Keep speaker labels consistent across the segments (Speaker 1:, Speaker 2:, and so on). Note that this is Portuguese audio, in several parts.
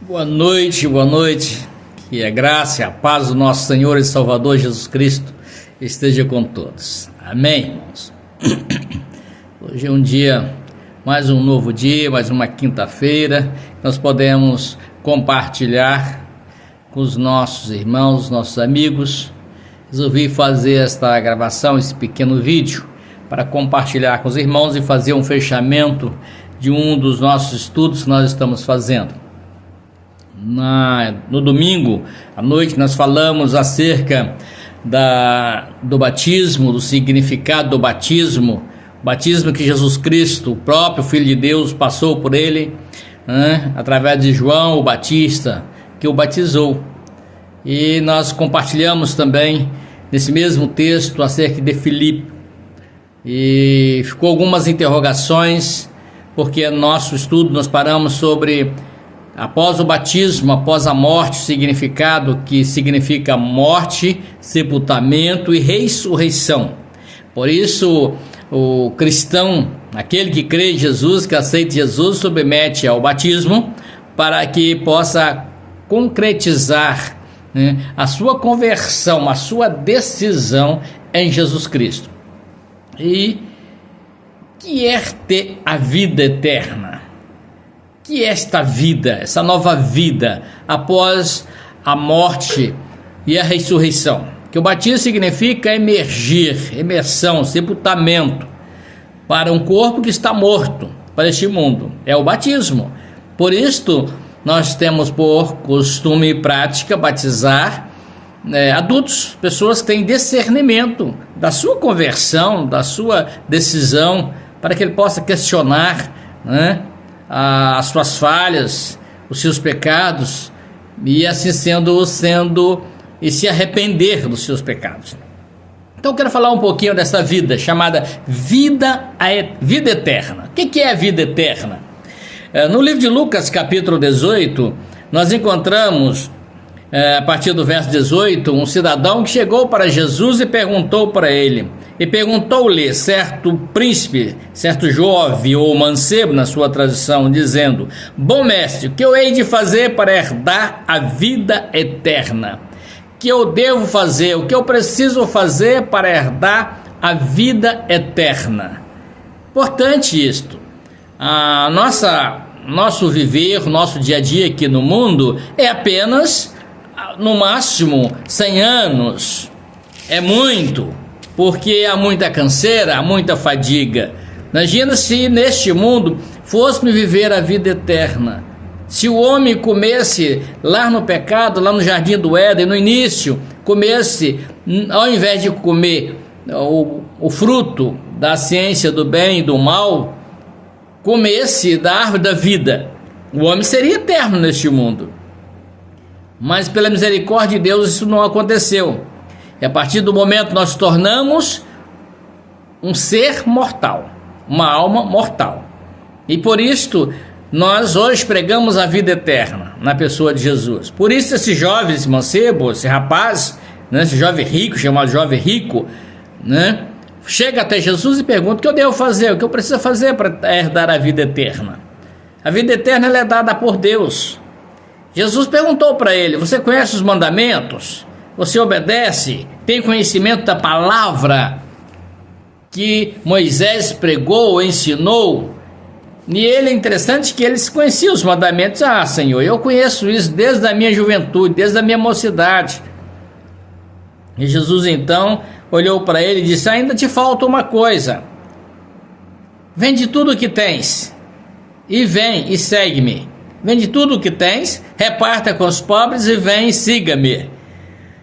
Speaker 1: Boa noite, que a graça e a paz do nosso Senhor e Salvador Jesus Cristo esteja com todos. Amém, irmãos? Hoje é um dia, mais um novo dia, mais uma quinta-feira, nós podemos compartilhar com os nossos irmãos, nossos amigos. Resolvi fazer esta gravação, esse pequeno vídeo, para compartilhar com os irmãos e fazer um fechamento de um dos nossos estudos que nós estamos fazendo. No domingo à noite nós falamos acerca do batismo, do significado do batismo que Jesus Cristo, o próprio Filho de Deus, passou por ele, através de João o Batista, que o batizou. E nós compartilhamos também nesse mesmo texto acerca de Filipe, e ficou algumas interrogações, porque no nosso estudo nós paramos sobre após o batismo, após a morte, o significado que significa morte, sepultamento e ressurreição. Por isso, o cristão, aquele que crê em Jesus, que aceita Jesus, submete ao batismo para que possa concretizar, a sua conversão, a sua decisão em Jesus Cristo. E que é ter a vida eterna? Que esta vida, essa nova vida após a morte e a ressurreição? Que o batismo significa emergir, imersão, sepultamento para um corpo que está morto para este mundo. É o batismo. Por isto, nós temos por costume e prática batizar adultos, pessoas que têm discernimento da sua conversão, da sua decisão, para que ele possa questionar, as suas falhas, os seus pecados, e assim sendo e se arrepender dos seus pecados. Então eu quero falar um pouquinho dessa vida chamada vida eterna. O que é a vida eterna? No livro de Lucas, capítulo 18, nós encontramos, a partir do verso 18, um cidadão que chegou para Jesus e perguntou-lhe certo príncipe, certo jovem ou mancebo na sua tradição, dizendo: bom mestre, o que eu hei de fazer para herdar a vida eterna? O que eu devo fazer? O que eu preciso fazer para herdar a vida eterna? Importante isto. Nosso viver, nosso dia a dia aqui no mundo é apenas, no máximo, 100 anos. É muito, porque há muita canseira, há muita fadiga. Imagina se neste mundo fôssemos viver a vida eterna. Se o homem comesse lá no pecado, lá no jardim do Éden, no início, ao invés de comer o fruto da ciência do bem e do mal, comesse da árvore da vida, o homem seria eterno neste mundo. Mas pela misericórdia de Deus isso não aconteceu. E a partir do momento nós tornamos um ser mortal, uma alma mortal. E por isto nós hoje pregamos a vida eterna na pessoa de Jesus. Por isso esse jovem, esse mancebo, esse rapaz, esse jovem rico, chamado jovem rico, chega até Jesus e pergunta: o que eu devo fazer? O que eu preciso fazer para herdar a vida eterna? A vida eterna ela é dada por Deus. Jesus perguntou para ele: você conhece os mandamentos? Você obedece? Tem conhecimento da palavra que Moisés pregou, ensinou? E ele, é interessante que eles conheciam os mandamentos. Senhor, eu conheço isso desde a minha juventude, desde a minha mocidade. E Jesus então olhou para ele e disse: ainda te falta uma coisa. Vende tudo o que tens e vem e segue-me. Vende tudo o que tens, reparta com os pobres e vem e siga-me.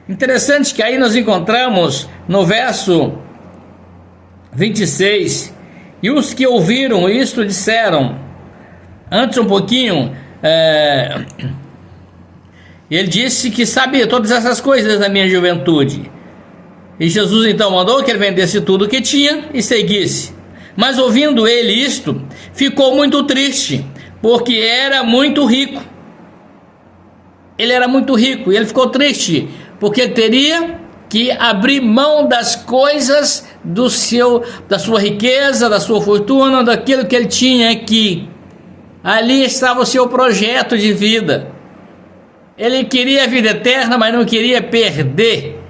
Speaker 1: Interessante que aí nós encontramos no verso 26, e os que ouviram isto disseram, antes um pouquinho, ele disse que sabia todas essas coisas da minha juventude. E Jesus então mandou que ele vendesse tudo o que tinha e seguisse. Mas ouvindo ele isto, ficou muito triste, porque era muito rico. Ele era muito rico e ele ficou triste, porque teria que abrir mão das coisas da sua riqueza, da sua fortuna, daquilo que ele tinha aqui. Ali estava o seu projeto de vida. Ele queria a vida eterna, mas não queria perder,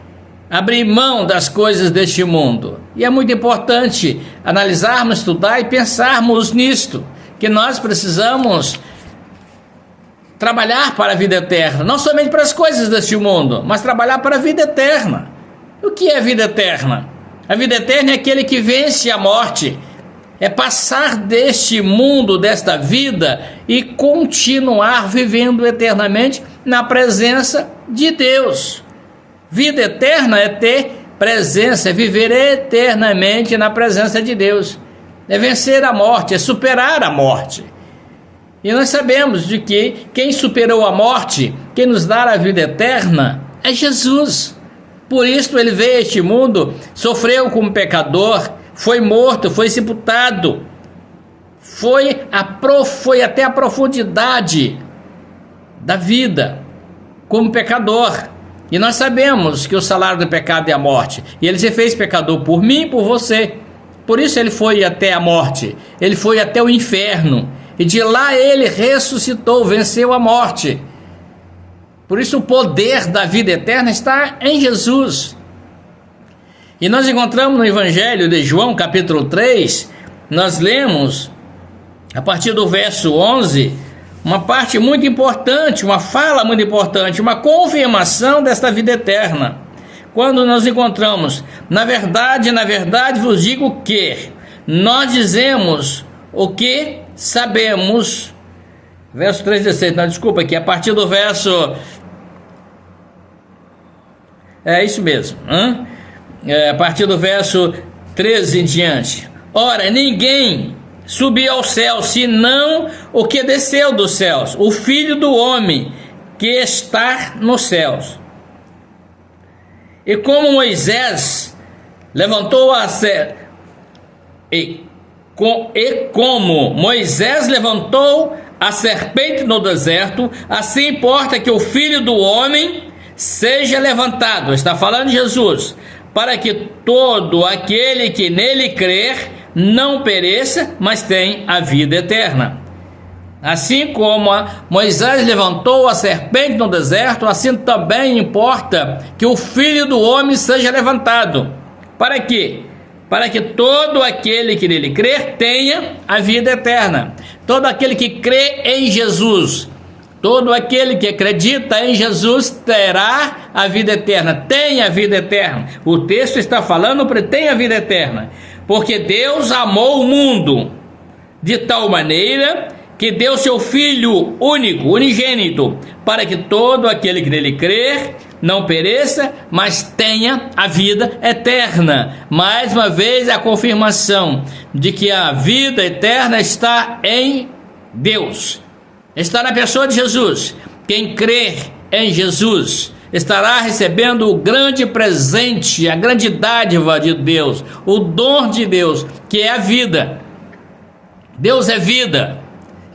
Speaker 1: abrir mão das coisas deste mundo. E é muito importante analisarmos, estudar e pensarmos nisto, que nós precisamos trabalhar para a vida eterna, não somente para as coisas deste mundo, mas trabalhar para a vida eterna. O que é a vida eterna? A vida eterna é aquele que vence a morte, é passar deste mundo, desta vida, e continuar vivendo eternamente na presença de Deus. Vida eterna é ter presença, é viver eternamente na presença de Deus, é vencer a morte, é superar a morte. E nós sabemos de que quem superou a morte, quem nos dá a vida eterna, é Jesus. Por isso ele veio a este mundo, sofreu como pecador, foi morto, foi sepultado, foi até a profundidade da vida como pecador. E nós sabemos que o salário do pecado é a morte. E ele se fez pecador por mim e por você. Por isso ele foi até a morte, ele foi até o inferno. E de lá ele ressuscitou, venceu a morte. Por isso o poder da vida eterna está em Jesus. E nós encontramos no Evangelho de João, capítulo 3, nós lemos, a partir do verso 11, uma parte muito importante, uma fala muito importante, uma confirmação desta vida eterna. Quando nós encontramos, na verdade vos digo que nós dizemos o que sabemos, verso 3,16, não, desculpa aqui, a partir do verso, é isso mesmo, a partir do verso 13 em diante. Ora, ninguém subiu ao céu, senão o que desceu dos céus, o Filho do Homem, que está nos céus. E como Moisés levantou como Moisés levantou a serpente no deserto, assim importa que o Filho do Homem seja levantado, está falando Jesus, para que todo aquele que nele crer não pereça, mas tenha a vida eterna. Assim como Moisés levantou a serpente no deserto, assim também importa que o Filho do Homem seja levantado. Para quê? Para que todo aquele que nele crer tenha a vida eterna. Todo aquele que crê em Jesus, todo aquele que acredita em Jesus terá a vida eterna, tem a vida eterna. O texto está falando para tem a vida eterna, porque Deus amou o mundo de tal maneira que deu seu Filho único, unigênito, para que todo aquele que nele crer não pereça, mas tenha a vida eterna. Mais uma vez a confirmação de que a vida eterna está em Deus, está na pessoa de Jesus. Quem crer em Jesus estará recebendo o grande presente, a grande dádiva de Deus, o dom de Deus, que é a vida. Deus é vida,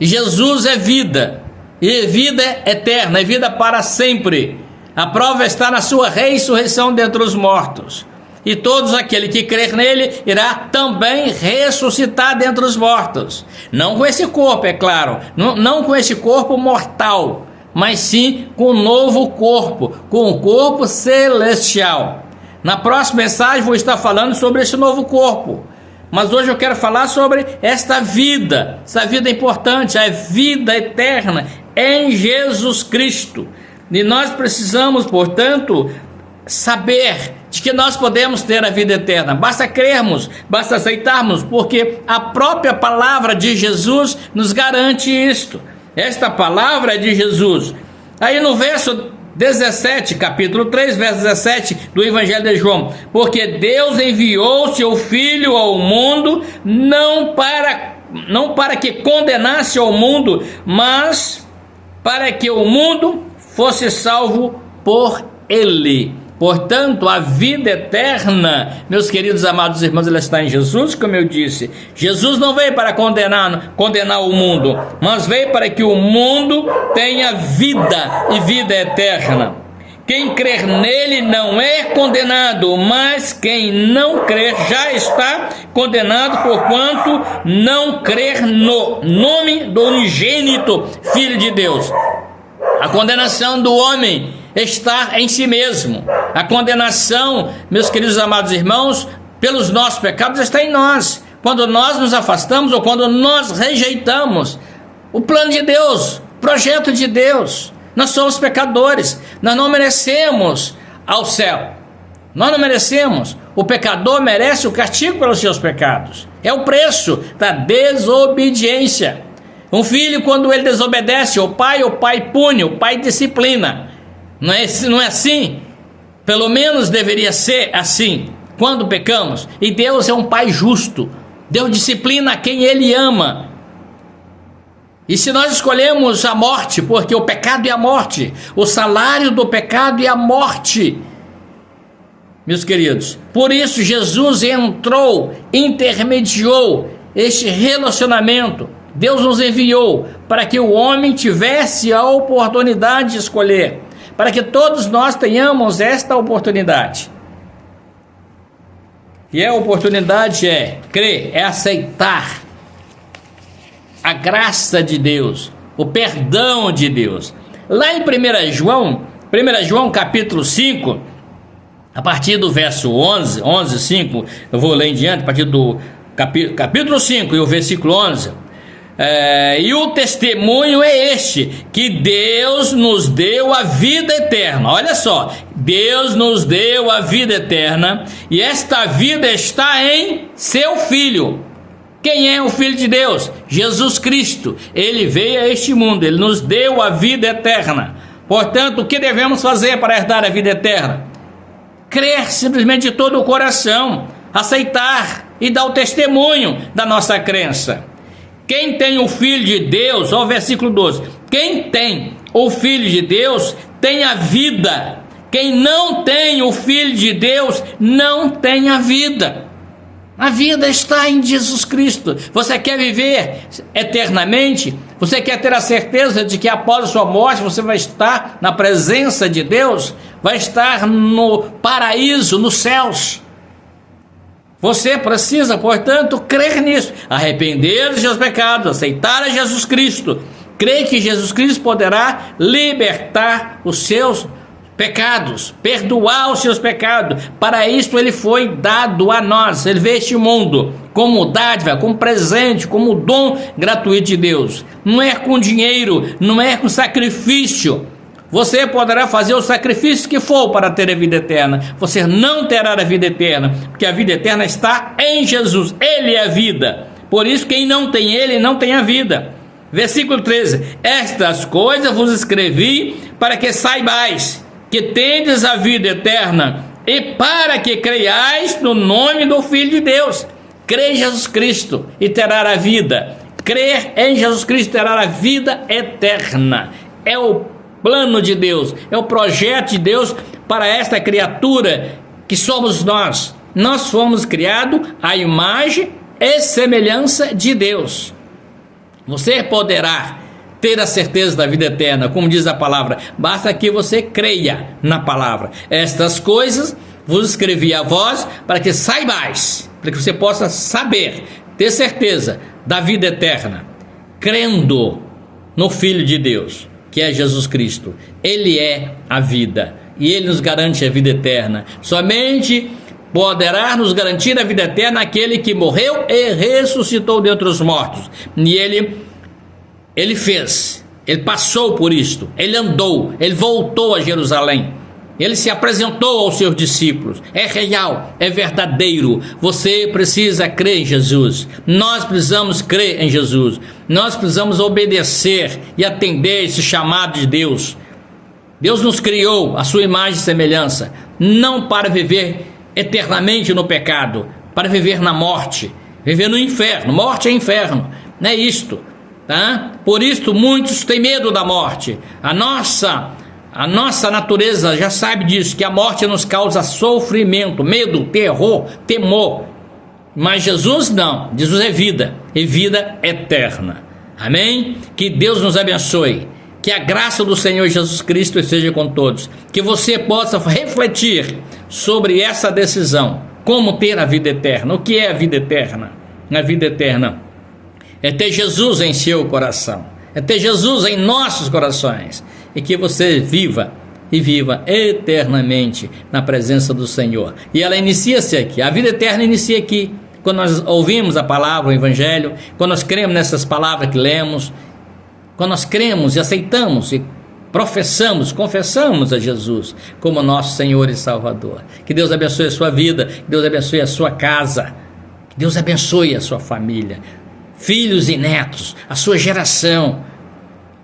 Speaker 1: Jesus é vida, e vida eterna, é vida para sempre. A prova está na sua ressurreição dentre os mortos. E todos aquele que crer nele irá também ressuscitar dentre os mortos. Não com esse corpo, é claro, não com esse corpo mortal, mas sim com um novo corpo, com um corpo celestial. Na próxima mensagem vou estar falando sobre esse novo corpo. Mas hoje eu quero falar sobre esta vida importante, a vida eterna em Jesus Cristo. E nós precisamos, portanto, saber de que nós podemos ter a vida eterna. Basta crermos, basta aceitarmos, porque a própria palavra de Jesus nos garante isto. Esta palavra é de Jesus. Aí no verso 17, capítulo 3, verso 17 do Evangelho de João: porque Deus enviou seu Filho ao mundo, não para que condenasse ao mundo, mas para que o mundo fosse salvo por ele. Portanto, a vida eterna, meus queridos amados irmãos, ela está em Jesus, como eu disse. Jesus não veio para condenar o mundo, mas veio para que o mundo tenha vida e vida eterna. Quem crer nele não é condenado, mas quem não crer já está condenado, porquanto não crer no nome do unigênito Filho de Deus. A condenação do homem está em si mesmo. A condenação, meus queridos amados irmãos, pelos nossos pecados está em nós. Quando nós nos afastamos ou quando nós rejeitamos o plano de Deus, o projeto de Deus, nós somos pecadores. Nós não merecemos ao céu. Nós não merecemos. O pecador merece o castigo pelos seus pecados. É o preço da desobediência. Um filho, quando ele desobedece o pai pune, o pai disciplina. Não é assim? Pelo menos deveria ser assim quando pecamos. E Deus é um pai justo. Deus disciplina a quem ele ama. E se nós escolhemos a morte, porque o pecado é a morte, o salário do pecado é a morte, meus queridos, por isso Jesus entrou, intermediou este relacionamento. Deus nos enviou para que o homem tivesse a oportunidade de escolher, para que todos nós tenhamos esta oportunidade. E a oportunidade é crer, é aceitar a graça de Deus, o perdão de Deus. Lá em 1 João capítulo 5, a partir do verso 11, 5, eu vou ler em diante, a partir do capítulo 5 e o versículo 11. E o testemunho é este, que Deus nos deu a vida eterna. Olha só, Deus nos deu a vida eterna, e esta vida está em seu Filho. Quem é o Filho de Deus? Jesus Cristo. Ele veio a este mundo, ele nos deu a vida eterna. Portanto, o que devemos fazer para herdar a vida eterna? Crer simplesmente de todo o coração, aceitar e dar o testemunho da nossa crença. Quem tem o Filho de Deus, ó, versículo 12, quem tem o Filho de Deus tem a vida. Quem não tem o Filho de Deus não tem a vida. A vida está em Jesus Cristo. Você quer viver eternamente? Você quer ter a certeza de que após a sua morte você vai estar na presença de Deus? Vai estar no paraíso, nos céus? Você precisa, portanto, crer nisso. Arrepender dos seus pecados, aceitar a Jesus Cristo. Crer que Jesus Cristo poderá libertar os seus pecados, perdoar os seus pecados. Para isso ele foi dado a nós. Ele veio a este mundo como dádiva, como presente, como dom gratuito de Deus. Não é com dinheiro, não é com sacrifício. Você poderá fazer o sacrifício que for para ter a vida eterna. Você não terá a vida eterna, porque a vida eterna está em Jesus. Ele é a vida. Por isso quem não tem ele não tem a vida. Versículo 13. Estas coisas vos escrevi para que saibais que tendes a vida eterna, e para que creiais no nome do Filho de Deus. Crê em Jesus Cristo e terá a vida. Crer em Jesus Cristo terá a vida eterna. É o plano de Deus, é o projeto de Deus para esta criatura que somos nós. Nós fomos criados à imagem e semelhança de Deus. Você poderá ter a certeza da vida eterna, como diz a palavra, basta que você creia na palavra. Estas coisas vos escrevi a vós para que saibais, para que você possa saber, ter certeza da vida eterna, crendo no Filho de Deus, que é Jesus Cristo. Ele é a vida e ele nos garante a vida eterna. Somente poderá nos garantir a vida eterna aquele que morreu e ressuscitou dentre os mortos. E ele fez, ele passou por isto, ele andou, ele voltou a Jerusalém, ele se apresentou aos seus discípulos. É real, é verdadeiro. Você precisa crer em Jesus. Nós precisamos crer em Jesus. Nós precisamos obedecer e atender esse chamado de Deus. Deus nos criou à sua imagem e semelhança, não para viver eternamente no pecado, para viver na morte, viver no inferno. Morte é inferno, não é isto. Tá? Por isso muitos têm medo da morte. A nossa natureza já sabe disso, que a morte nos causa sofrimento, medo, terror, temor. Mas Jesus não, Jesus é vida, e vida eterna. Amém? Que Deus nos abençoe, que a graça do Senhor Jesus Cristo esteja com todos, que você possa refletir sobre essa decisão, como ter a vida eterna. O que é a vida eterna? A vida eterna é ter Jesus em seu coração, é ter Jesus em nossos corações, e que você viva e viva eternamente na presença do Senhor. E ela inicia-se aqui, a vida eterna inicia aqui, quando nós ouvimos a palavra, o Evangelho, quando nós cremos nessas palavras que lemos, quando nós cremos e aceitamos e professamos, confessamos a Jesus como nosso Senhor e Salvador. Que Deus abençoe a sua vida, que Deus abençoe a sua casa, que Deus abençoe a sua família, filhos e netos, a sua geração.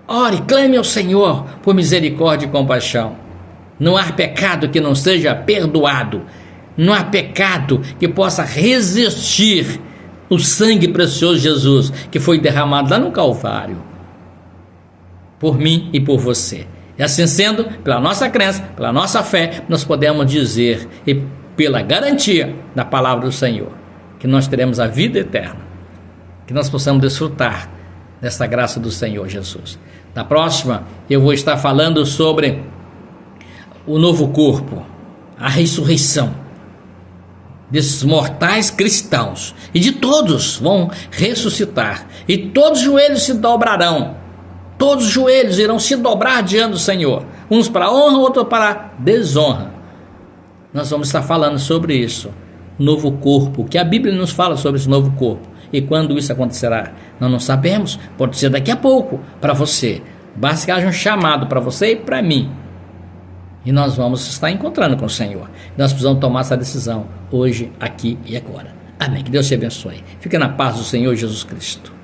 Speaker 1: Ore, clame ao Senhor por misericórdia e compaixão. Não há pecado que não seja perdoado. Não há pecado que possa resistir o sangue precioso de Jesus, que foi derramado lá no Calvário, por mim e por você. E assim sendo, pela nossa crença, pela nossa fé, nós podemos dizer, e pela garantia da palavra do Senhor, que nós teremos a vida eterna, que nós possamos desfrutar dessa graça do Senhor Jesus. Na próxima, eu vou estar falando sobre o novo corpo, a ressurreição desses mortais cristãos, e de todos vão ressuscitar, e todos os joelhos se dobrarão, todos os joelhos irão se dobrar diante do Senhor, uns para a honra, outros para a desonra. Nós vamos estar falando sobre isso, novo corpo, que a Bíblia nos fala sobre esse novo corpo, e quando isso acontecerá, nós não sabemos, pode ser daqui a pouco, para você, basta que haja um chamado para você e para mim, e nós vamos estar encontrando com o Senhor. Nós precisamos tomar essa decisão hoje, aqui e agora. Amém. Que Deus te abençoe. Fica na paz do Senhor Jesus Cristo.